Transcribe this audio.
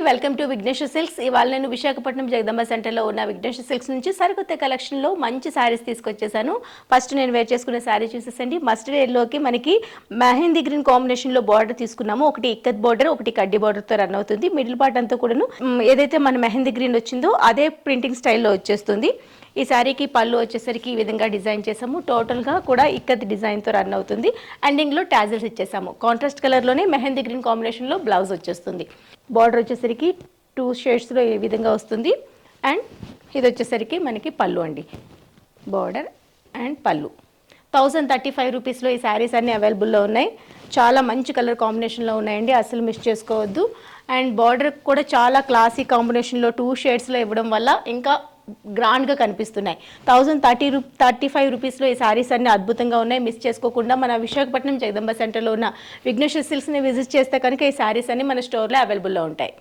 Welcome to Vighneshwara silks. ఇవాళ నేను విశాఖపట్నం జగదంబ సెంటర్లో ఉన్న విఘ్నేశ్వర సిల్క్స్ నుంచి సరికొత్త కలెక్షన్లో మంచి శారీస్ తీసుకొచ్చేసాను. ఫస్ట్ నేను వేర్ చేసుకున్న శారీ చూసేసండి. మస్టర్డ్ ఎల్లోకి మనకి మెహందీ గ్రీన్ కాంబినేషన్లో బార్డర్ తీసుకున్నాము. ఒకటి ఇక్కత్ బార్డర్, ఒకటి కడ్డీ బార్డర్తో రన్ అవుతుంది. మిడిల్ పార్ట్ అంతా కూడాను ఏదైతే మన మెహందీ గ్రీన్ వచ్చిందో అదే ప్రింటింగ్ స్టైల్లో వచ్చేస్తుంది. ఈ శారీకి పళ్ళు వచ్చేసరికి ఈ విధంగా డిజైన్ చేసాము. టోటల్గా కూడా ఇక్కత్ డిజైన్తో రన్ అవుతుంది. ఎండింగ్లో టాజిల్స్ ఇచ్చేసాము. కాంట్రాస్ట్ కలర్లోనే మెహందీ గ్రీన్ కాంబినేషన్లో బ్లౌజ్ వచ్చేస్తుంది. బార్డర్ వచ్చేసరికి 2 షేడ్స్లో ఈ విధంగా వస్తుంది. అండ్ ఇది వచ్చేసరికి మనకి పళ్ళు అండి. బార్డర్ అండ్ పళ్ళు 1035 రూపీస్లో ఈ శారీస్ అన్నీ అవైలబుల్లో ఉన్నాయి. చాలా మంచి కలర్ కాంబినేషన్లో ఉన్నాయండి, అసలు మిస్ చేసుకోవద్దు. అండ్ బార్డర్ కూడా చాలా క్లాసీ కాంబినేషన్లో 2 షేడ్స్లో ఇవ్వడం వల్ల ఇంకా గ్రాండ్గా కనిపిస్తున్నాయి. 1035 రూపీస్లో ఈ శారీస్ అన్నీ అద్భుతంగా ఉన్నాయి. మిస్ చేసుకోకుండా మన విశాఖపట్నం జగదంబ సెంటర్లో ఉన్న విఘ్నేశ్వర సిల్క్స్ని విజిట్ చేస్తే కనుక ఈ శారీస్ అన్నీ మన స్టోర్లో అవైలబుల్లో ఉంటాయి.